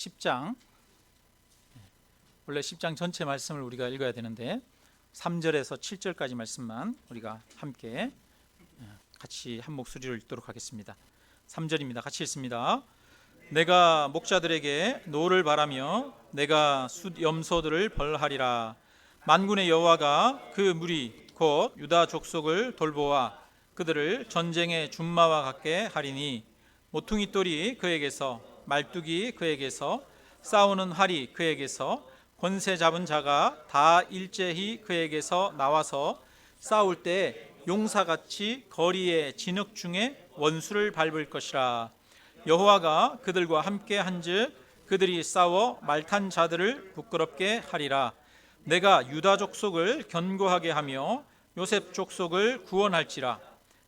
10장, 원래 10장 전체 말씀을 우리가 읽어야 되는데 3절에서 7절까지 말씀만 우리가 함께 같이 한 목소리로 읽도록 하겠습니다. 3절입니다. 같이 읽습니다. 내가 목자들에게 노를 바라며 내가 숫 염소들을 벌하리라. 만군의 여호와가 그 무리 곧 유다 족속을 돌보아 그들을 전쟁의 준마와 같게 하리니 모퉁이 돌이 그에게서 말뚝이 그에게서 싸우는 활이 그에게서 권세 잡은 자가 다 일제히 그에게서 나와서 싸울 때 용사같이 거리의 진흙 중에 원수를 밟을 것이라. 여호와가 그들과 함께 한즉 그들이 싸워 말탄 자들을 부끄럽게 하리라. 내가 유다 족속을 견고하게 하며 요셉 족속을 구원할지라.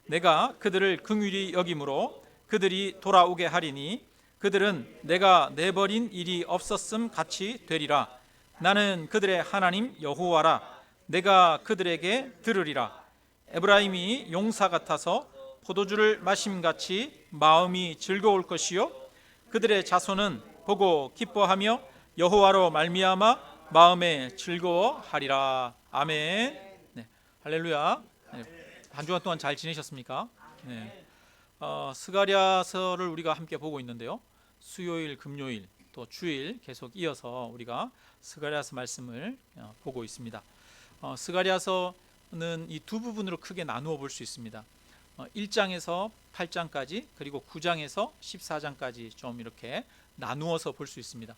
내가 그들을 긍휼히 여김으로 그들이 돌아오게 하리니 그들은 내가 내버린 일이 없었음 같이 되리라. 나는 그들의 하나님 여호와라. 내가 그들에게 들으리라. 에브라임이 용사 같아서 포도주를 마심같이 마음이 즐거울 것이요 그들의 자손은 보고 기뻐하며 여호와로 말미암아 마음에 즐거워하리라. 아멘. 네, 할렐루야. 네, 한 주간 동안 잘 지내셨습니까? 네. 스가랴서를 우리가 함께 보고 있는데요. 수요일, 금요일, 또 주일 계속 이어서 우리가 스가랴서 말씀을 보고 있습니다. 스가랴서는 이 두 부분으로 크게 나누어 볼 수 있습니다. 1장에서 8장까지 그리고 9장에서 14장까지 좀 이렇게 나누어서 볼 수 있습니다.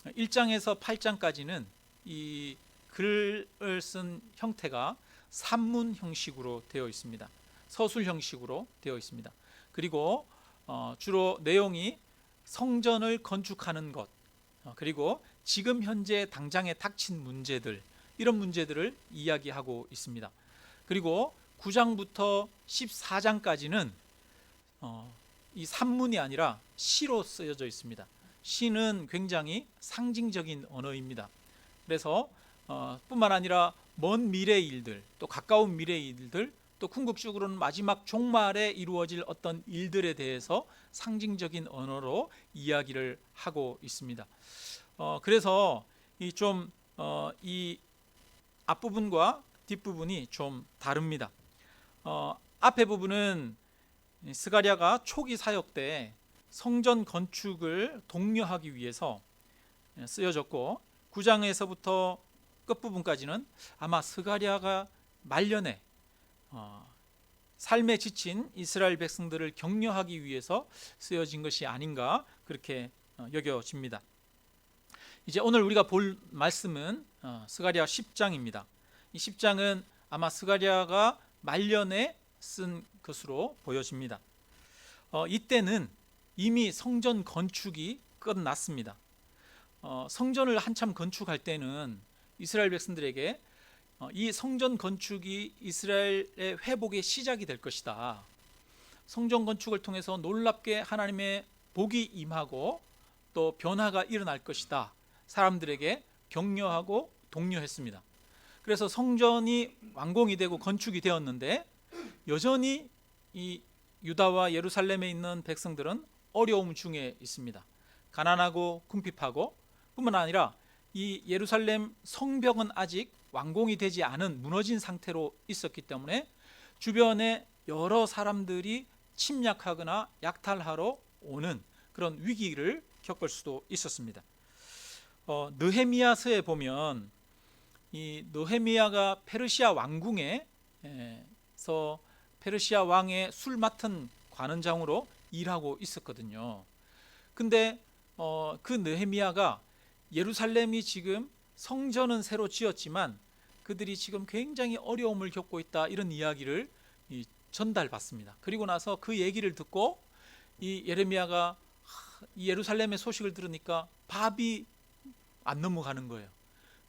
1장에서 8장까지는 이 글을 쓴 형태가 산문 형식으로 되어 있습니다. 서술 형식으로 되어 있습니다. 그리고 주로 내용이 성전을 건축하는 것, 그리고 지금 현재 당장에 닥친 문제들, 이런 문제들을 이야기하고 있습니다. 그리고 9장부터 14장까지는 이 산문이 아니라 시로 쓰여져 있습니다. 시는 굉장히 상징적인 언어입니다. 그래서 뿐만 아니라 먼 미래의 일들, 또 가까운 미래의 일들, 또 궁극적으로는 마지막 종말에 이루어질 어떤 일들에 대해서 상징적인 언어로 이야기를 하고 있습니다. 그래서 이 앞부분과 뒷부분이 좀 다릅니다. 앞에 부분은 스가랴가 초기 사역 때 성전 건축을 독려하기 위해서 쓰여졌고 9장에서부터 끝부분까지는 아마 스가랴가 말년에 삶에 지친 이스라엘 백성들을 격려하기 위해서 쓰여진 것이 아닌가 그렇게 여겨집니다. 이제 오늘 우리가 볼 말씀은 스가랴 10장입니다. 이 10장은 아마 스가랴가 말년에 쓴 것으로 보여집니다. 이때는 이미 성전 건축이 끝났습니다. 성전을 한참 건축할 때는 이스라엘 백성들에게 이 성전 건축이 이스라엘의 회복의 시작이 될 것이다. 성전 건축을 통해서 놀랍게 하나님의 복이 임하고 또 변화가 일어날 것이다. 사람들에게 격려하고 독려했습니다. 그래서 성전이 완공이 되고 건축이 되었는데 여전히 이 유다와 예루살렘에 있는 백성들은 어려움 중에 있습니다. 가난하고 궁핍하고 뿐만 아니라 이 예루살렘 성벽은 아직 완공이 되지 않은 무너진 상태로 있었기 때문에 주변에 여러 사람들이 침략하거나 약탈하러 오는 그런 위기를 겪을 수도 있었습니다. 느헤미야서에 보면 이 느헤미야가 페르시아 왕궁에서 페르시아 왕의 술 맡은 관원장으로 일하고 있었거든요. 근데 그 느헤미야가 예루살렘이 지금 성전은 새로 지었지만 그들이 지금 굉장히 어려움을 겪고 있다, 이런 이야기를 전달받습니다. 그리고 나서 그 얘기를 듣고 이 예레미야가 이 예루살렘의 소식을 들으니까 밥이 안 넘어가는 거예요.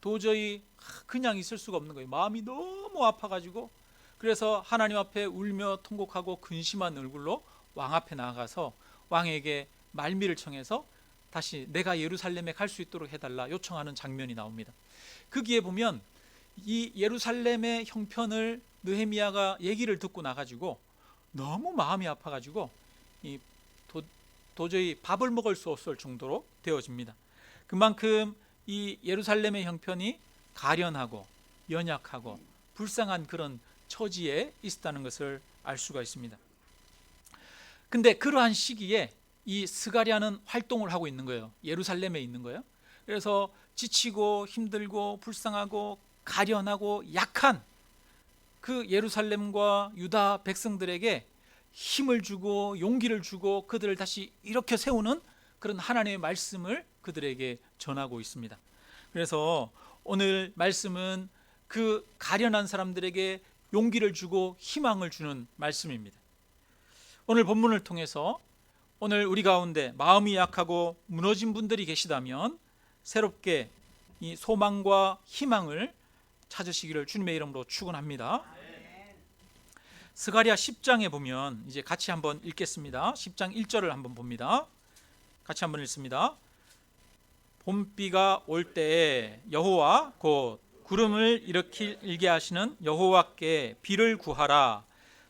도저히 그냥 있을 수가 없는 거예요. 마음이 너무 아파가지고 그래서 하나님 앞에 울며 통곡하고 근심한 얼굴로 왕 앞에 나가서 왕에게 말미를 청해서 다시 내가 예루살렘에 갈 수 있도록 해달라 요청하는 장면이 나옵니다. 거기에 보면 이 예루살렘의 형편을 느헤미야가 얘기를 듣고 나가지고 너무 마음이 아파가지고 도저히 밥을 먹을 수 없을 정도로 되어집니다. 그만큼 이 예루살렘의 형편이 가련하고 연약하고 불쌍한 그런 처지에 있었다는 것을 알 수가 있습니다. 근데 그러한 시기에 이 스가랴는 활동을 하고 있는 거예요. 예루살렘에 있는 거예요. 그래서 지치고 힘들고 불쌍하고 가련하고 약한 그 예루살렘과 유다 백성들에게 힘을 주고 용기를 주고 그들을 다시 일으켜 세우는 그런 하나님의 말씀을 그들에게 전하고 있습니다. 그래서 오늘 말씀은 그 가련한 사람들에게 용기를 주고 희망을 주는 말씀입니다. 오늘 본문을 통해서 오늘 우리 가운데 마음이 약하고 무너진 분들이 계시다면 새롭게 이 소망과 희망을 찾으시기를 주님의 이름으로 축원합니다. 스가랴 10장에 보면 이제 같이 한번 읽겠습니다. 10장 1절을 한번 봅니다. 같이 한번 읽습니다. 봄비가 올 때에 여호와 곧 구름을 일게 하시는 여호와께 비를 구하라.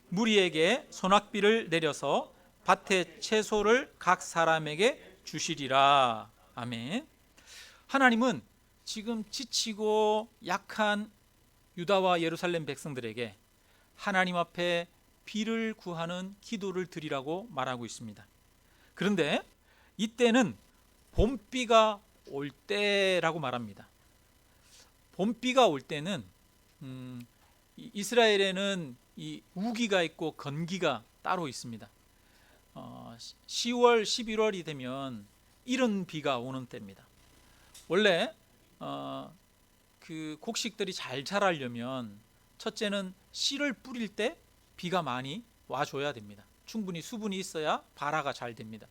무리에게 소낙비를 내려서 밭의 채소를 각 사람에게 주시리라. 아멘. 하나님은 지금 지치고 약한 유다와 예루살렘 백성들에게 하나님 앞에 비를 구하는 기도를 드리라고 말하고 있습니다. 그런데 이때는 봄비가 올 때라고 말합니다. 봄비가 올 때는 이스라엘에는 이 우기가 있고 건기가 따로 있습니다. 10월, 11월이 되면 이른 비가 오는 때입니다. 원래 그 곡식들이 잘 자라려면 첫째는 씨를 뿌릴 때 비가 많이 와줘야 됩니다. 충분히 수분이 있어야 발화가 잘 됩니다.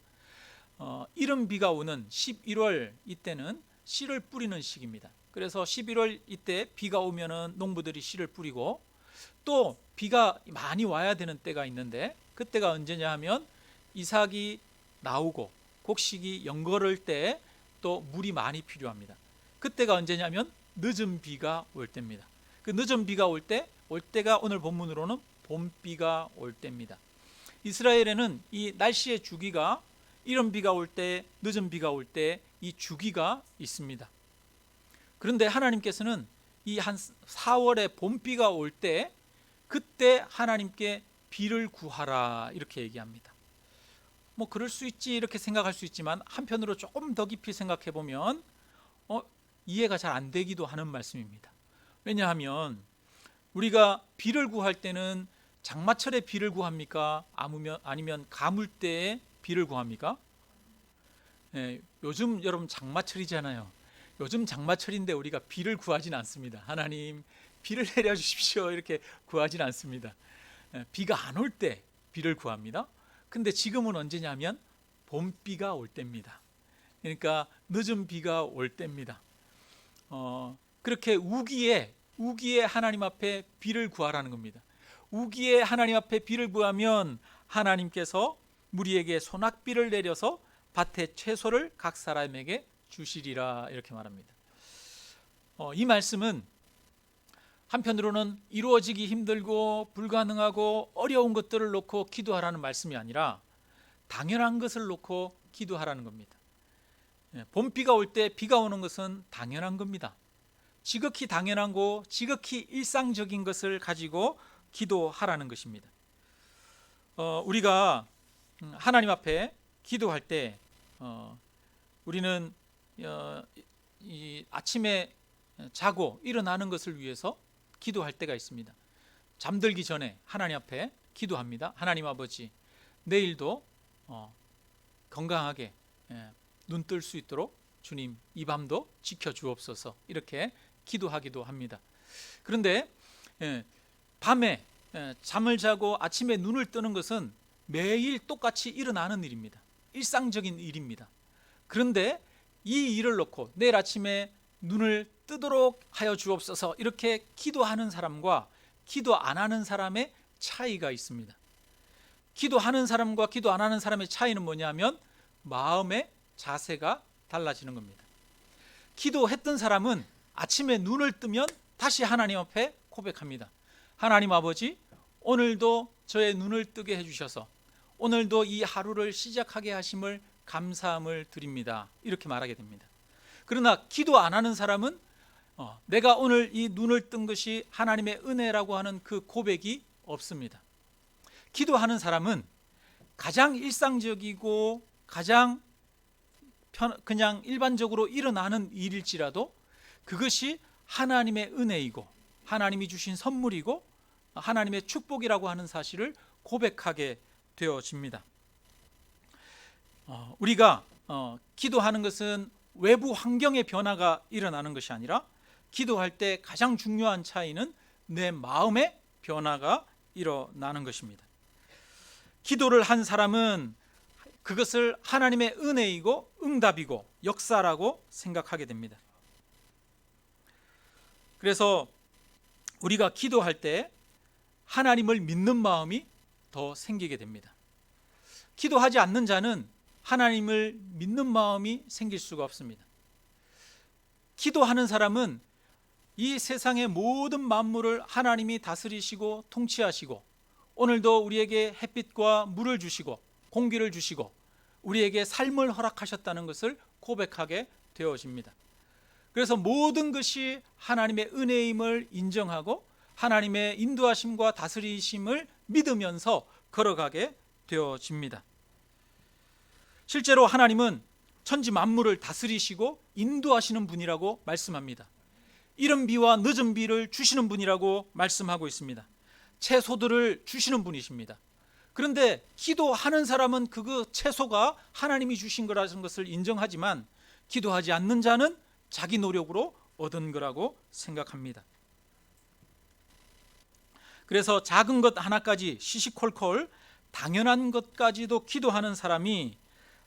이른 비가 오는 11월 이때는 씨를 뿌리는 시기입니다. 그래서 11월 이때 비가 오면은 농부들이 씨를 뿌리고 또 비가 많이 와야 되는 때가 있는데 그때가 언제냐 하면 이삭이 나오고 곡식이 연거를 때 또 물이 많이 필요합니다. 그때가 언제냐면 늦은 비가 올 때입니다. 그 늦은 비가 올 때가 오늘 본문으로는 봄비가 올 때입니다. 이스라엘에는 이 날씨의 주기가 이른 비가 올 때, 늦은 비가 올 때 이 주기가 있습니다. 그런데 하나님께서는 이 한 4월에 봄비가 올 때 그때 하나님께 비를 구하라 이렇게 얘기합니다. 뭐 그럴 수 있지 이렇게 생각할 수 있지만 한편으로 조금 더 깊이 생각해 보면 이해가 잘 안 되기도 하는 말씀입니다. 왜냐하면 우리가 비를 구할 때는 장마철에 비를 구합니까? 아니면 가물 때에 비를 구합니까? 요즘 여러분 장마철이잖아요. 요즘 장마철인데 우리가 비를 구하진 않습니다. 하나님 비를 내려주십시오 이렇게 구하진 않습니다. 비가 안 올 때 비를 구합니다. 근데 지금은 언제냐면 봄비가 올 때입니다. 그러니까 늦은 비가 올 때입니다. 그렇게 우기에 하나님 앞에 비를 구하라는 겁니다. 우기에 하나님 앞에 비를 구하면 하나님께서 무리에게 소낙비를 내려서 밭의 채소를 각 사람에게 주시리라 이렇게 말합니다. 이 말씀은 한편으로는 이루어지기 힘들고 불가능하고 어려운 것들을 놓고 기도하라는 말씀이 아니라 당연한 것을 놓고 기도하라는 겁니다. 봄비가 올 때 비가 오는 것은 당연한 겁니다. 지극히 당연하고 지극히 일상적인 것을 가지고 기도하라는 것입니다. 우리가 하나님 앞에 기도할 때 우리는 이 아침에 자고 일어나는 것을 위해서 기도할 때가 있습니다. 잠들기 전에 하나님 앞에 기도합니다. 하나님 아버지, 내일도 건강하게 눈 뜰 수 있도록 주님 이 밤도 지켜주옵소서 이렇게 기도하기도 합니다. 그런데 밤에 잠을 자고 아침에 눈을 뜨는 것은 매일 똑같이 일어나는 일입니다. 일상적인 일입니다. 그런데 이 일을 놓고 내일 아침에 눈을 뜨도록 하여 주옵소서 이렇게 기도하는 사람과 기도 안 하는 사람의 차이가 있습니다. 기도하는 사람과 기도 안 하는 사람의 차이는 뭐냐면 마음의 자세가 달라지는 겁니다. 기도했던 사람은 아침에 눈을 뜨면 다시 하나님 앞에 고백합니다. 하나님 아버지, 오늘도 저의 눈을 뜨게 해주셔서 오늘도 이 하루를 시작하게 하심을 감사함을 드립니다. 이렇게 말하게 됩니다. 그러나 기도 안 하는 사람은 내가 오늘 이 눈을 뜬 것이 하나님의 은혜라고 하는 그 고백이 없습니다. 기도하는 사람은 가장 일상적이고 가장 그냥 일반적으로 일어나는 일일지라도 그것이 하나님의 은혜이고 하나님이 주신 선물이고 하나님의 축복이라고 하는 사실을 고백하게 되어집니다. 우리가 기도하는 것은 외부 환경의 변화가 일어나는 것이 아니라 기도할 때 가장 중요한 차이는 내 마음의 변화가 일어나는 것입니다. 기도를 한 사람은 그것을 하나님의 은혜이고 응답이고 역사라고 생각하게 됩니다. 그래서 우리가 기도할 때 하나님을 믿는 마음이 더 생기게 됩니다. 기도하지 않는 자는 하나님을 믿는 마음이 생길 수가 없습니다. 기도하는 사람은 이 세상의 모든 만물을 하나님이 다스리시고 통치하시고 오늘도 우리에게 햇빛과 물을 주시고 공기를 주시고 우리에게 삶을 허락하셨다는 것을 고백하게 되어집니다. 그래서 모든 것이 하나님의 은혜임을 인정하고 하나님의 인도하심과 다스리심을 믿으면서 걸어가게 되어집니다. 실제로 하나님은 천지 만물을 다스리시고 인도하시는 분이라고 말씀합니다. 이른 비와 늦은 비를 주시는 분이라고 말씀하고 있습니다. 채소들을 주시는 분이십니다. 그런데 기도하는 사람은 그 채소가 하나님이 주신 거라는 것을 인정하지만 기도하지 않는 자는 자기 노력으로 얻은 거라고 생각합니다. 그래서 작은 것 하나까지 시시콜콜 당연한 것까지도 기도하는 사람이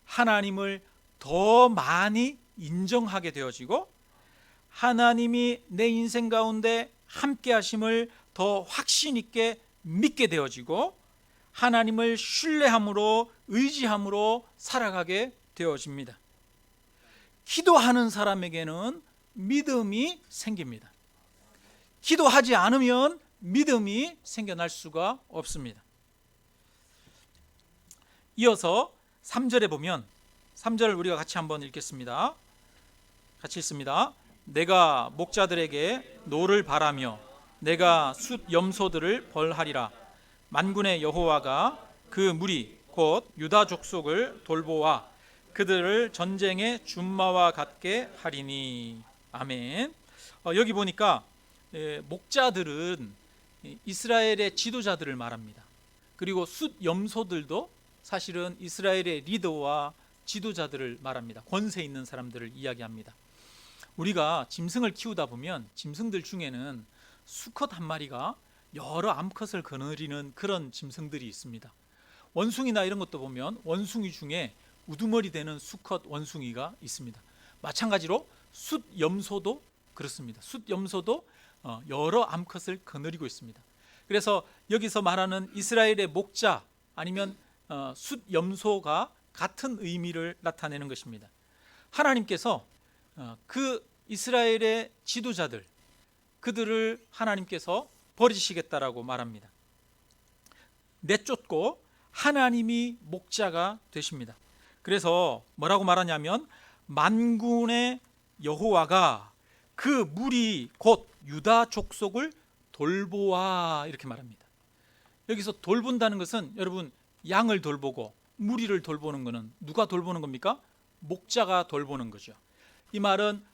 하나님을 더 많이 인정하게 되어지고 하나님이 내 인생 가운데 함께 하심을 더 확신 있게 믿게 되어지고 하나님을 신뢰함으로 의지함으로 살아가게 되어집니다. 기도하는 사람에게는 믿음이 생깁니다. 기도하지 않으면 믿음이 생겨날 수가 없습니다. 이어서 3절에 보면 3절 우리가 같이 한번 읽겠습니다. 같이 읽습니다. 내가 목자들에게 노를 바라며 내가 숫 염소들을 벌하리라. 만군의 여호와가 그 무리 곧 유다 족속을 돌보아 그들을 전쟁의 준마와 같게 하리니. 아멘. 여기 보니까 목자들은 이스라엘의 지도자들을 말합니다. 그리고 숫 염소들도 사실은 이스라엘의 리더와 지도자들을 말합니다. 권세 있는 사람들을 이야기합니다. 우리가 짐승을 키우다 보면 짐승들 중에는 수컷 한 마리가 여러 암컷을 거느리는 그런 짐승들이 있습니다. 원숭이나 이런 것도 보면 원숭이 중에 우두머리 되는 수컷 원숭이가 있습니다. 마찬가지로 숫 염소도 그렇습니다. 숫 염소도 여러 암컷을 거느리고 있습니다. 그래서 여기서 말하는 이스라엘의 목자 아니면 숫 염소가 같은 의미를 나타내는 것입니다. 하나님께서 그 이스라엘의 지도자들 그들을 하나님께서 버리시겠다라고 말합니다. 내쫓고 하나님이 목자가 되십니다. 그래서 뭐라고 말하냐면 만군의 여호와가 그 무리 곧 유다 족속을 돌보아 이렇게 말합니다. 여기서 돌본다는 것은 여러분 양을 돌보고 무리를 돌보는 것은 누가 돌보는 겁니까? 목자가 돌보는 거죠. 이 말은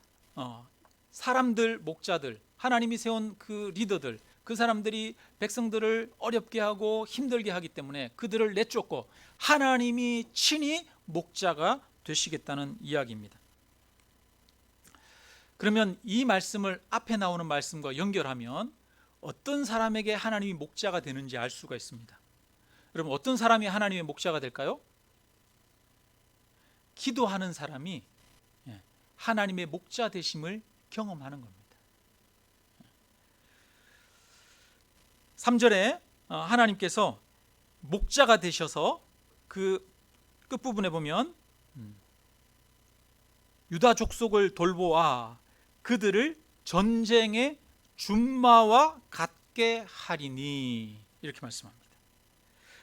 사람들 목자들 하나님이 세운 그 리더들 그 사람들이 백성들을 어렵게 하고 힘들게 하기 때문에 그들을 내쫓고 하나님이 친히 목자가 되시겠다는 이야기입니다. 그러면 이 말씀을 앞에 나오는 말씀과 연결하면 어떤 사람에게 하나님이 목자가 되는지 알 수가 있습니다. 여러분 어떤 사람이 하나님의 목자가 될까요? 기도하는 사람이 하나님의 목자 되심을 경험하는 겁니다. 3절에 하나님께서 목자가 되셔서 그 끝부분에 보면 유다 족속을 돌보아 그들을 전쟁의 준마와 같게 하리니 이렇게 말씀합니다.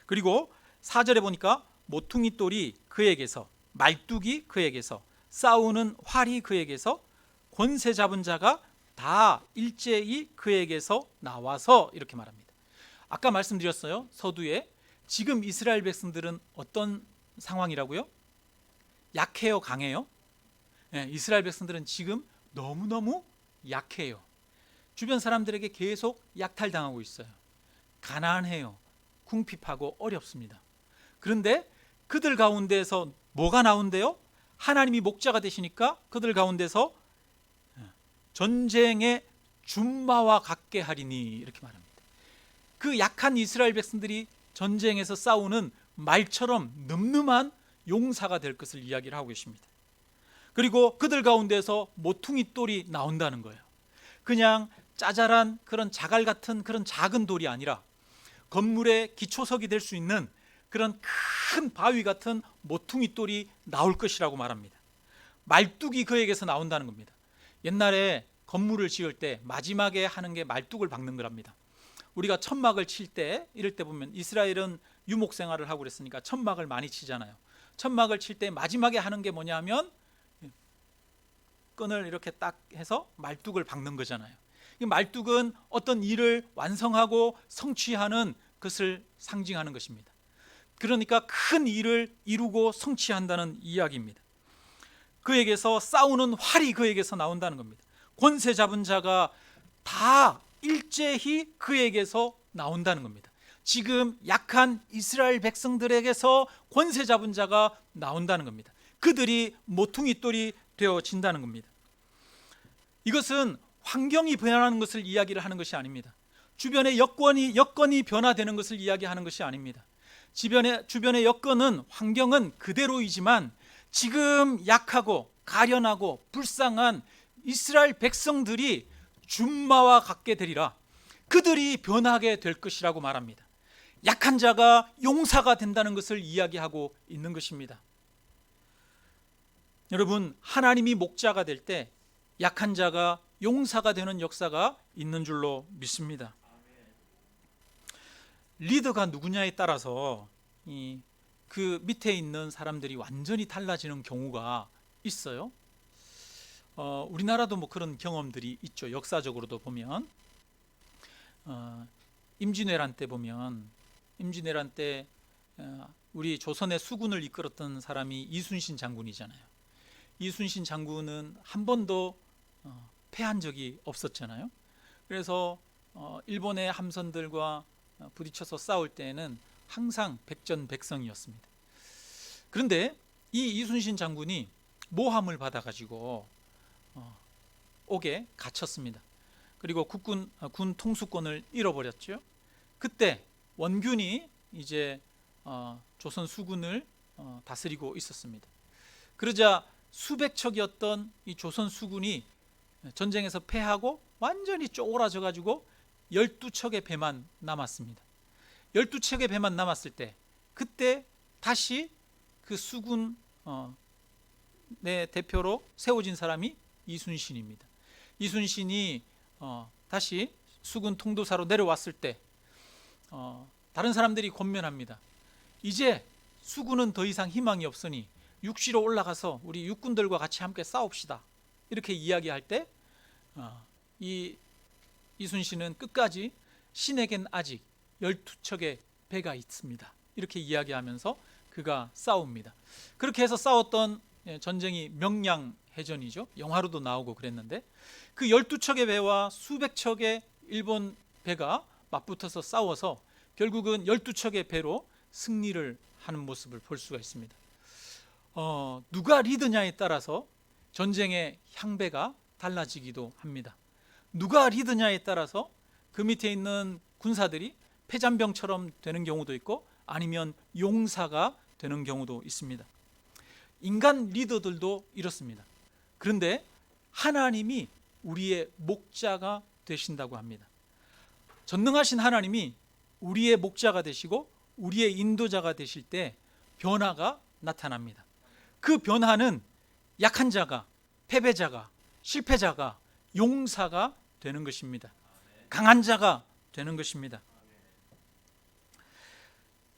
그리고 4절에 보니까 모퉁이 돌이 그에게서, 말뚝이 그에게서, 싸우는 활이 그에게서, 권세 잡은 자가 다 일제히 그에게서 나와서, 이렇게 말합니다. 아까 말씀드렸어요. 서두에 지금 이스라엘 백성들은 어떤 상황이라고요? 약해요, 강해요? 이스라엘 백성들은 지금 너무너무 약해요. 주변 사람들에게 계속 약탈당하고 있어요. 가난해요. 궁핍하고 어렵습니다. 그런데 그들 가운데서 뭐가 나온대요? 하나님이 목자가 되시니까 그들 가운데서 전쟁의 준마와 같게 하리니, 이렇게 말합니다. 그 약한 이스라엘 백성들이 전쟁에서 싸우는 말처럼 늠름한 용사가 될 것을 이야기를 하고 계십니다. 그리고 그들 가운데서 모퉁이 돌이 나온다는 거예요. 그냥 짜잘한 그런 자갈 같은 그런 작은 돌이 아니라 건물의 기초석이 될 수 있는 그런 큰 바위 같은 모퉁이 돌이 나올 것이라고 말합니다. 말뚝이 그에게서 나온다는 겁니다. 옛날에 건물을 지을 때 마지막에 하는 게 말뚝을 박는 거랍니다. 우리가 천막을 칠 때, 이럴 때 보면 이스라엘은 유목 생활을 하고 그랬으니까 천막을 많이 치잖아요. 천막을 칠 때 마지막에 하는 게 뭐냐 하면 끈을 이렇게 딱 해서 말뚝을 박는 거잖아요. 이 말뚝은 어떤 일을 완성하고 성취하는 것을 상징하는 것입니다. 그러니까 큰 일을 이루고 성취한다는 이야기입니다. 그에게서 싸우는 활이 그에게서 나온다는 겁니다. 권세 잡은 자가 다 일제히 그에게서 나온다는 겁니다. 지금 약한 이스라엘 백성들에게서 권세 잡은 자가 나온다는 겁니다. 그들이 모퉁이 돌이 되어진다는 겁니다. 이것은 환경이 변하는 것을 이야기를 하는 것이 아닙니다. 주변의 여건이 변화되는 것을 이야기하는 것이 아닙니다. 주변의 여건은, 환경은 그대로이지만 지금 약하고 가련하고 불쌍한 이스라엘 백성들이 준마와 같게 되리라. 그들이 변하게 될 것이라고 말합니다. 약한 자가 용사가 된다는 것을 이야기하고 있는 것입니다. 여러분, 하나님이 목자가 될 때 약한 자가 용사가 되는 역사가 있는 줄로 믿습니다. 리더가 누구냐에 따라서 그 밑에 있는 사람들이 완전히 달라지는 경우가 있어요. 우리나라도 뭐 그런 경험들이 있죠. 역사적으로도 보면 임진왜란 때 보면, 임진왜란 때 우리 조선의 수군을 이끌었던 사람이 이순신 장군이잖아요. 이순신 장군은 한 번도 패한 적이 없었잖아요. 그래서 일본의 함선들과 부딪혀서 싸울 때에는 항상 백전백승이었습니다. 그런데 이 이순신 장군이 모함을 받아가지고 옥에 갇혔습니다. 그리고 군 통수권을 잃어버렸죠. 그때 원균이 이제 조선 수군을 다스리고 있었습니다. 그러자 수백 척이었던 이 조선 수군이 전쟁에서 패하고 완전히 쪼그라져 가지고 12척의 배만 남았습니다. 12척의 배만 남았을 때, 그때 다시 그 수군의 대표로 세워진 사람이 이순신입니다. 이순신이 다시 수군 통도사로 내려왔을 때 다른 사람들이 권면합니다. 이제 수군은 더 이상 희망이 없으니 육시로 올라가서 우리 육군들과 같이 함께 싸웁시다. 이렇게 이야기할 때 이 이순신은 끝까지 신에겐 아직 12척의 배가 있습니다. 이렇게 이야기하면서 그가 싸웁니다. 그렇게 해서 싸웠던 전쟁이 명량해전이죠. 영화로도 나오고 그랬는데, 그 12척의 배와 수백 척의 일본 배가 맞붙어서 싸워서 결국은 12척의 배로 승리를 하는 모습을 볼 수가 있습니다. 누가 리더냐에 따라서 전쟁의 향배가 달라지기도 합니다. 누가 리더냐에 따라서 그 밑에 있는 군사들이 패잔병처럼 되는 경우도 있고 아니면 용사가 되는 경우도 있습니다. 인간 리더들도 이렇습니다. 그런데 하나님이 우리의 목자가 되신다고 합니다. 전능하신 하나님이 우리의 목자가 되시고 우리의 인도자가 되실 때 변화가 나타납니다. 그 변화는 약한 자가, 패배자가, 실패자가, 용사가 되는 것입니다. 강한 자가 되는 것입니다.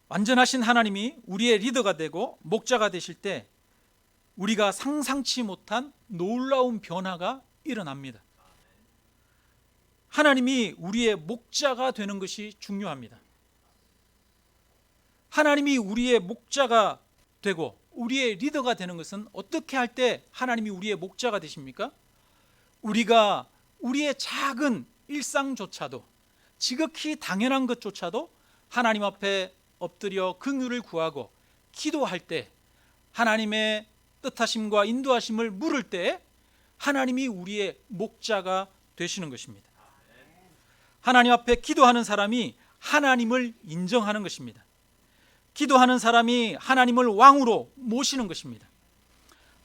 완전하신 하나님이 우리의 리더가 되고 목자가 되실 때 우리가 상상치 못한 놀라운 변화가 일어납니다. 하나님이 우리의 목자가 되는 것이 중요합니다. 하나님이 우리의 목자가 되고 우리의 리더가 되는 것은 어떻게 할 때 하나님이 우리의 목자가 되십니까? 우리가 우리의 작은 일상조차도, 지극히 당연한 것조차도 하나님 앞에 엎드려 긍휼을 구하고 기도할 때, 하나님의 뜻하심과 인도하심을 물을 때 하나님이 우리의 목자가 되시는 것입니다. 하나님 앞에 기도하는 사람이 하나님을 인정하는 것입니다. 기도하는 사람이 하나님을 왕으로 모시는 것입니다.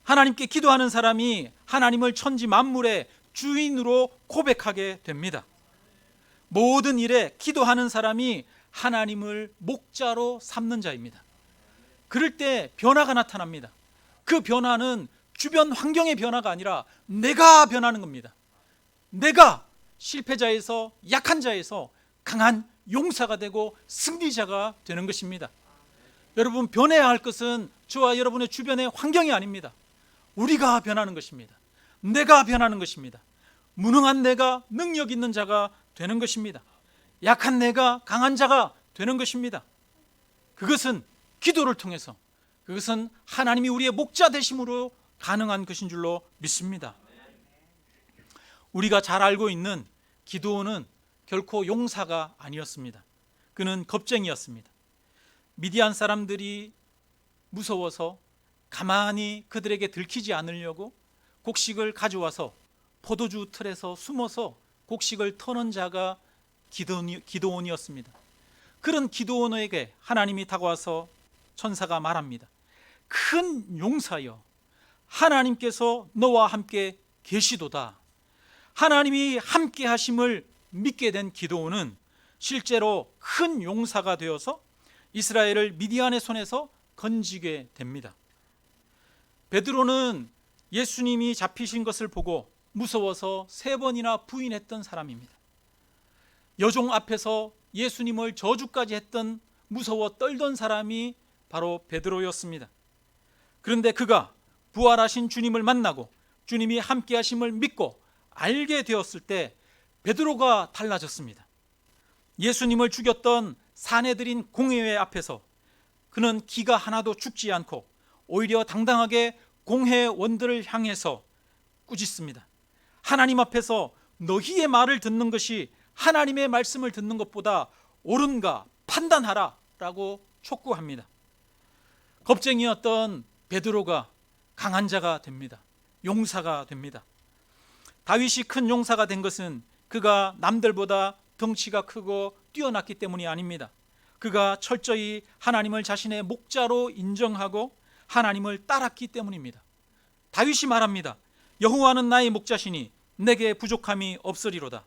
하나님께 기도하는 사람이 하나님을 천지 만물의 주인으로 고백하게 됩니다. 모든 일에 기도하는 사람이 하나님을 목자로 삼는 자입니다. 그럴 때 변화가 나타납니다. 그 변화는 주변 환경의 변화가 아니라 내가 변하는 겁니다. 내가 실패자에서, 약한 자에서 강한 용사가 되고 승리자가 되는 것입니다. 여러분, 변해야 할 것은 저와 여러분의 주변의 환경이 아닙니다. 우리가 변하는 것입니다. 내가 변하는 것입니다. 무능한 내가 능력 있는 자가 되는 것입니다. 약한 내가 강한 자가 되는 것입니다. 그것은 기도를 통해서, 그것은 하나님이 우리의 목자 되심으로 가능한 것인 줄로 믿습니다. 우리가 잘 알고 있는 기드온은 결코 용사가 아니었습니다. 그는 겁쟁이였습니다. 미디안 사람들이 무서워서 가만히 그들에게 들키지 않으려고 곡식을 가져와서 포도주 틀에서 숨어서 곡식을 터는 자가 기드온이었습니다. 그런 기드온에게 하나님이 다가와서 천사가 말합니다. 큰 용사여, 하나님께서 너와 함께 계시도다. 하나님이 함께 하심을 믿게 된 기드온은 실제로 큰 용사가 되어서 이스라엘을 미디안의 손에서 건지게 됩니다. 베드로는 예수님이 잡히신 것을 보고 무서워서 3번이나 부인했던 사람입니다. 여종 앞에서 예수님을 저주까지 했던, 무서워 떨던 사람이 바로 베드로였습니다. 그런데 그가 부활하신 주님을 만나고 주님이 함께 하심을 믿고 알게 되었을 때 베드로가 달라졌습니다. 예수님을 죽였던 사내들인 공회회 앞에서 그는 기가 하나도 죽지 않고 오히려 당당하게 공회원들을 향해서 꾸짖습니다. 하나님 앞에서 너희의 말을 듣는 것이 하나님의 말씀을 듣는 것보다 옳은가 판단하라 라고 촉구합니다. 겁쟁이였던 베드로가 강한 자가 됩니다. 용사가 됩니다. 다윗이 큰 용사가 된 것은 그가 남들보다 덩치가 크고 뛰어났기 때문이 아닙니다. 그가 철저히 하나님을 자신의 목자로 인정하고 하나님을 따랐기 때문입니다. 다윗이 말합니다. 여호와는 나의 목자시니 내게 부족함이 없으리로다.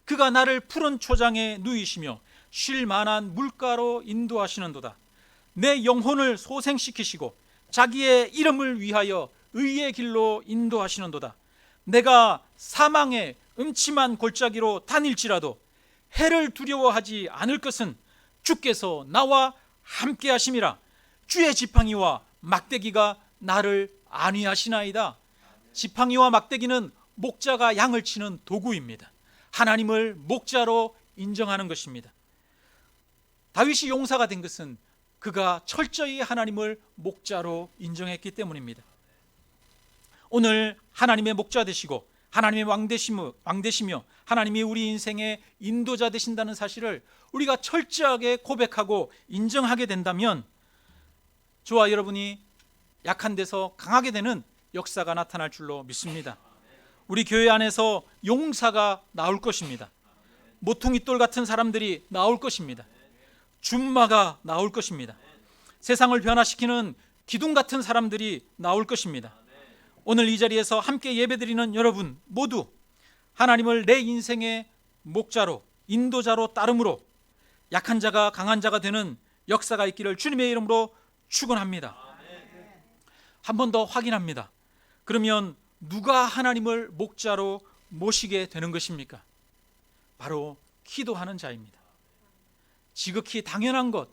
그가 나를 푸른 초장에 누이시며 쉴 만한 물가로 인도하시는도다. 내 영혼을 소생시키시고 자기의 이름을 위하여 의의 길로 인도하시는도다. 내가 사망의 음침한 골짜기로 다닐지라도 해를 두려워하지 않을 것은 주께서 나와 함께 하심이라. 주의 지팡이와 막대기가 나를 안위하시나이다. 지팡이와 막대기는 목자가 양을 치는 도구입니다. 하나님을 목자로 인정하는 것입니다. 다윗이 용사가 된 것은 그가 철저히 하나님을 목자로 인정했기 때문입니다. 오늘 하나님의 목자 되시고 하나님의 왕 되시며 하나님이 우리 인생의 인도자 되신다는 사실을 우리가 철저하게 고백하고 인정하게 된다면 저와 여러분이 약한 데서 강하게 되는 역사가 나타날 줄로 믿습니다. 우리 교회 안에서 용사가 나올 것입니다. 모퉁이돌 같은 사람들이 나올 것입니다. 줌마가 나올 것입니다. 세상을 변화시키는 기둥 같은 사람들이 나올 것입니다. 오늘 이 자리에서 함께 예배드리는 여러분 모두 하나님을 내 인생의 목자로, 인도자로 따름으로 약한 자가 강한 자가 되는 역사가 있기를 주님의 이름으로 축원합니다. 한 번 더 확인합니다. 그러면 누가 하나님을 목자로 모시게 되는 것입니까? 바로 기도하는 자입니다. 지극히 당연한 것,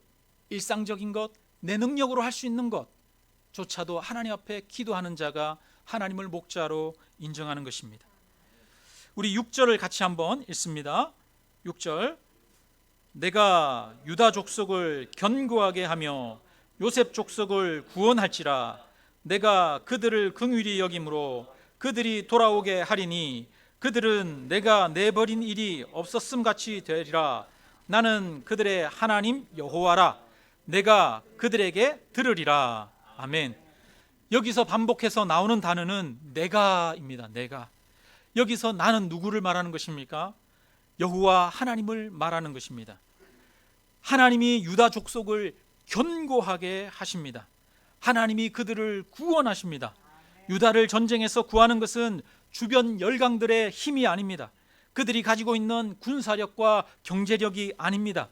일상적인 것, 내 능력으로 할 수 있는 것조차도 하나님 앞에 기도하는 자가 하나님을 목자로 인정하는 것입니다. 우리 6절을 같이 한번 읽습니다. 6절, 내가 유다 족속을 견고하게 하며 요셉 족속을 구원할지라. 내가 그들을 긍휼히 여김으로 그들이 돌아오게 하리니 그들은 내가 내버린 일이 없었음 같이 되리라. 나는 그들의 하나님 여호와라. 내가 그들에게 들으리라. 아멘. 여기서 반복해서 나오는 단어는 내가입니다. 내가. 여기서 나는 누구를 말하는 것입니까? 여호와 하나님을 말하는 것입니다. 하나님이 유다 족속을 견고하게 하십니다. 하나님이 그들을 구원하십니다. 유다를 전쟁에서 구하는 것은 주변 열강들의 힘이 아닙니다. 그들이 가지고 있는 군사력과 경제력이 아닙니다.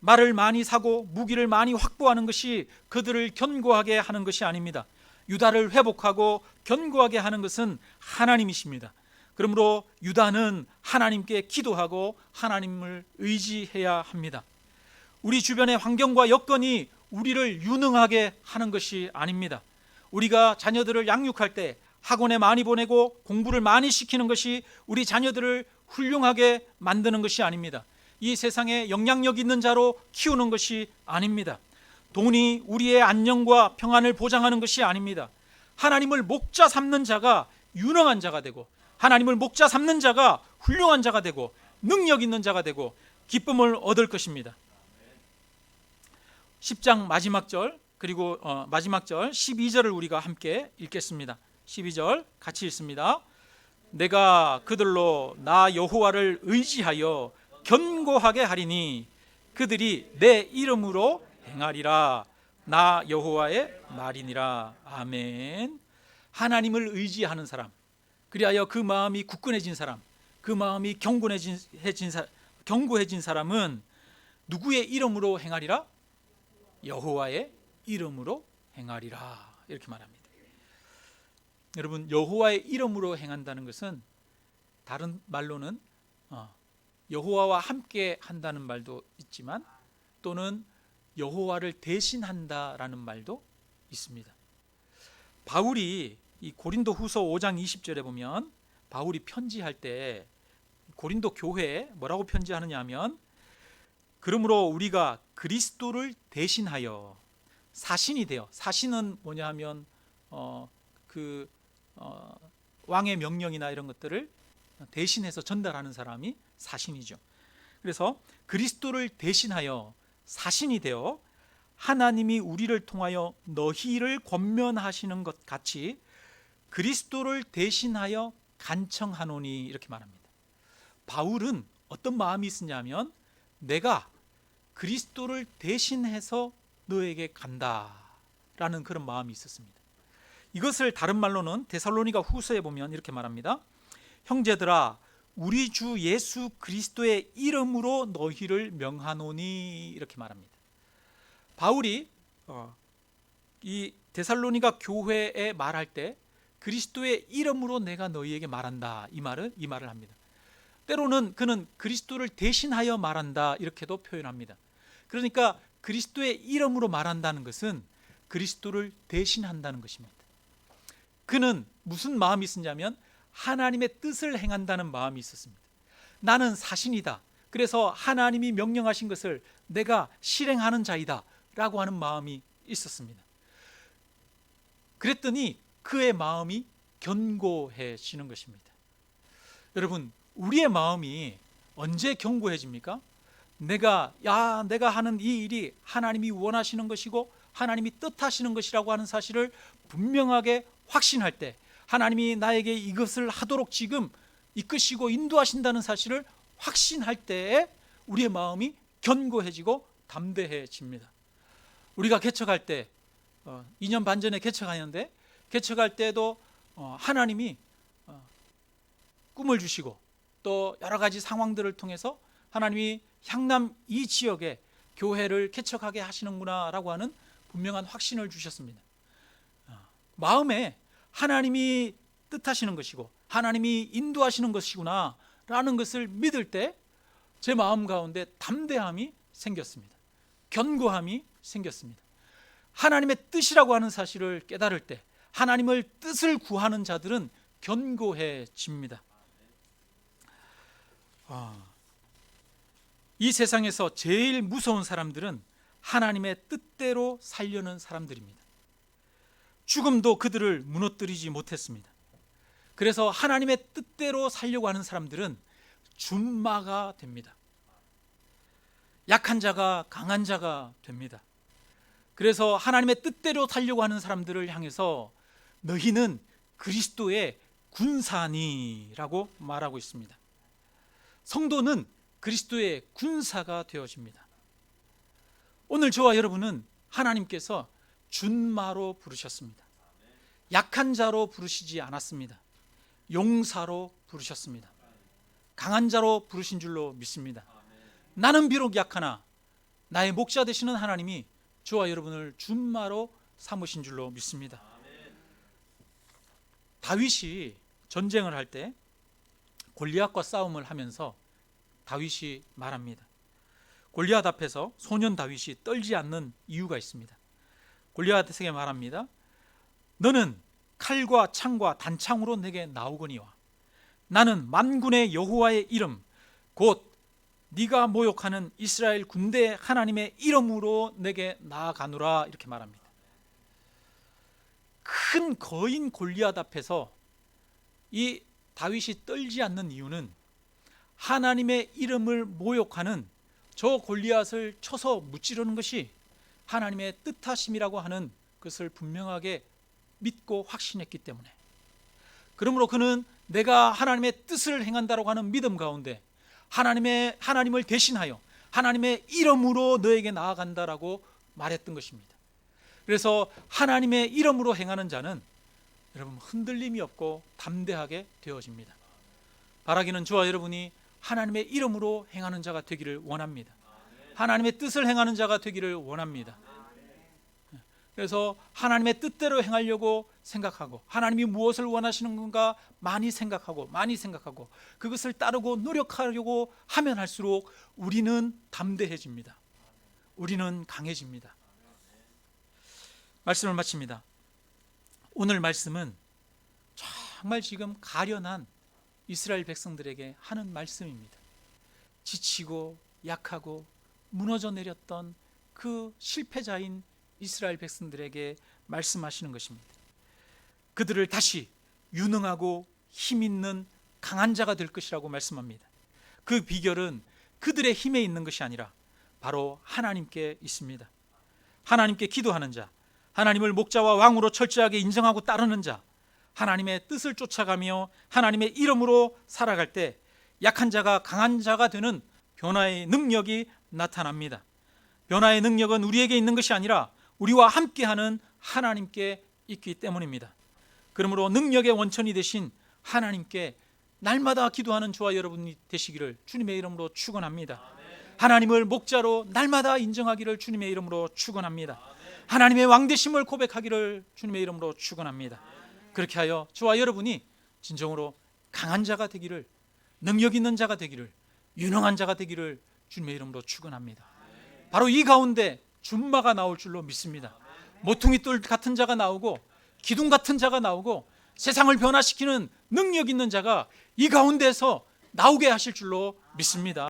말을 많이 사고 무기를 많이 확보하는 것이 그들을 견고하게 하는 것이 아닙니다. 유다를 회복하고 견고하게 하는 것은 하나님이십니다. 그러므로 유다는 하나님께 기도하고 하나님을 의지해야 합니다. 우리 주변의 환경과 여건이 우리를 유능하게 하는 것이 아닙니다. 우리가 자녀들을 양육할 때 학원에 많이 보내고 공부를 많이 시키는 것이 우리 자녀들을 훌륭하게 만드는 것이 아닙니다. 이 세상에 영향력 있는 자로 키우는 것이 아닙니다. 돈이 우리의 안녕과 평안을 보장하는 것이 아닙니다. 하나님을 목자 삼는 자가 유능한 자가 되고, 하나님을 목자 삼는 자가 훌륭한 자가 되고, 능력 있는 자가 되고 기쁨을 얻을 것입니다. 10장 마지막 절, 그리고 마지막 절 12절을 우리가 함께 읽겠습니다. 12절 같이 읽습니다. 내가 그들로 나 여호와를 의지하여 견고하게 하리니 그들이 내 이름으로 행하리라. 나 여호와의 말이니라. 아멘. 하나님을 의지하는 사람, 그리하여 그 마음이 굳건해진 사람, 그 마음이 견고해진 사람은 누구의 이름으로 행하리라? 여호와의 이름으로 행하리라. 이렇게 말합니다. 여러분, 여호와의 이름으로 행한다는 것은 다른 말로는 여호와와 함께 한다는 말도 있지만, 또는 여호와를 대신한다라는 말도 있습니다. 바울이 이 고린도 후서 5장 20절에 보면 바울이 편지할 때 고린도 교회에 뭐라고 편지하느냐 하면, 그러므로 우리가 그리스도를 대신하여 사신이 되어, 사신은 뭐냐 하면 왕의 명령이나 이런 것들을 대신해서 전달하는 사람이 사신이죠. 그래서 그리스도를 대신하여 사신이 되어 하나님이 우리를 통하여 너희를 권면하시는 것 같이 그리스도를 대신하여 간청하노니, 이렇게 말합니다. 바울은 어떤 마음이 있었냐면, 내가 그리스도를 대신해서 너에게 간다라는 그런 마음이 있었습니다. 이것을 다른 말로는 데살로니가 후서에 보면 이렇게 말합니다. 형제들아, 우리 주 예수 그리스도의 이름으로 너희를 명하노니, 이렇게 말합니다. 바울이 이 데살로니가 교회에 말할 때 그리스도의 이름으로 내가 너희에게 말한다, 이 말을 합니다. 때로는 그는 그리스도를 대신하여 말한다, 이렇게도 표현합니다. 그러니까 그리스도의 이름으로 말한다는 것은 그리스도를 대신한다는 것입니다. 그는 무슨 마음이 있었냐면 하나님의 뜻을 행한다는 마음이 있었습니다. 나는 사신이다, 그래서 하나님이 명령하신 것을 내가 실행하는 자이다 라고 하는 마음이 있었습니다. 그랬더니 그의 마음이 견고해지는 것입니다. 여러분, 우리의 마음이 언제 견고해집니까? 내가 하는 이 일이 하나님이 원하시는 것이고 하나님이 뜻하시는 것이라고 하는 사실을 분명하게 확신할 때, 하나님이 나에게 이것을 하도록 지금 이끄시고 인도하신다는 사실을 확신할 때에 우리의 마음이 견고해지고 담대해집니다. 우리가 개척할 때 2년 반 전에 개척하는데, 개척할 때도 하나님이 꿈을 주시고 또 여러 가지 상황들을 통해서 하나님이 향남 이 지역에 교회를 개척하게 하시는구나 라고 하는 분명한 확신을 주셨습니다. 마음에 하나님이 뜻하시는 것이고 하나님이 인도하시는 것이구나 라는 것을 믿을 때 제 마음 가운데 담대함이 생겼습니다. 견고함이 생겼습니다. 하나님의 뜻이라고 하는 사실을 깨달을 때 하나님을 뜻을 구하는 자들은 견고해집니다. 이 세상에서 제일 무서운 사람들은 하나님의 뜻대로 살려는 사람들입니다. 죽음도 그들을 무너뜨리지 못했습니다. 그래서 하나님의 뜻대로 살려고 하는 사람들은 준마가 됩니다. 약한 자가 강한 자가 됩니다. 그래서 하나님의 뜻대로 살려고 하는 사람들을 향해서 너희는 그리스도의 군사니라고 말하고 있습니다. 성도는 그리스도의 군사가 되어집니다. 오늘 저와 여러분은 하나님께서 준마로 부르셨습니다. 약한 자로 부르시지 않았습니다. 용사로 부르셨습니다. 강한 자로 부르신 줄로 믿습니다. 나는 비록 약하나 나의 목자 되시는 하나님이 저와 여러분을 준마로 삼으신 줄로 믿습니다. 다윗이 전쟁을 할 때 골리앗과 싸움을 하면서 다윗이 말합니다. 골리앗 앞에서 소년 다윗이 떨지 않는 이유가 있습니다. 골리앗에게 말합니다. 너는 칼과 창과 단창으로 내게 나오거니와 나는 만군의 여호와의 이름 곧 네가 모욕하는 이스라엘 군대 하나님의 이름으로 내게 나아가노라 이렇게 말합니다. 큰 거인 골리앗 앞에서 이 다윗이 떨지 않는 이유는 하나님의 이름을 모욕하는 저 골리앗을 쳐서 무찌르는 것이 하나님의 뜻하심이라고 하는 것을 분명하게 믿고 확신했기 때문에, 그러므로 그는 내가 하나님의 뜻을 행한다라고 하는 믿음 가운데 하나님을 대신하여 하나님의 이름으로 너에게 나아간다라고 말했던 것입니다. 그래서 하나님의 이름으로 행하는 자는 여러분 흔들림이 없고 담대하게 되어집니다. 바라기는 저와 여러분이 하나님의 이름으로 행하는 자가 되기를 원합니다. 하나님의 뜻을 행하는 자가 되기를 원합니다. 그래서 하나님의 뜻대로 행하려고 생각하고 하나님이 무엇을 원하시는 건가 많이 생각하고 그것을 따르고 노력하려고 하면 할수록 우리는 담대해집니다. 우리는 강해집니다. 말씀을 마칩니다. 오늘 말씀은 정말 지금 가련한 이스라엘 백성들에게 하는 말씀입니다. 지치고 약하고 무너져 내렸던 그 실패자인 이스라엘 백성들에게 말씀하시는 것입니다. 그들을 다시 유능하고 힘 있는 강한 자가 될 것이라고 말씀합니다. 그 비결은 그들의 힘에 있는 것이 아니라 바로 하나님께 있습니다. 하나님께 기도하는 자, 하나님을 목자와 왕으로 철저하게 인정하고 따르는 자, 하나님의 뜻을 쫓아가며 하나님의 이름으로 살아갈 때 약한 자가 강한 자가 되는 변화의 능력이 나타납니다. 변화의 능력은 우리에게 있는 것이 아니라 우리와 함께하는 하나님께 있기 때문입니다. 그러므로 능력의 원천이 되신 하나님께 날마다 기도하는 저와 여러분이 되시기를 주님의 이름으로 축원합니다. 하나님을 목자로 날마다 인정하기를 주님의 이름으로 축원합니다. 하나님의 왕되심을 고백하기를 주님의 이름으로 축원합니다. 그렇게 하여 저와 여러분이 진정으로 강한 자가 되기를, 능력 있는 자가 되기를, 유능한 자가 되기를 주님의 이름으로 축원합니다. 바로 이 가운데 준마가 나올 줄로 믿습니다. 모퉁이 돌 같은 자가 나오고 기둥 같은 자가 나오고 세상을 변화시키는 능력 있는 자가 이 가운데서 나오게 하실 줄로 믿습니다.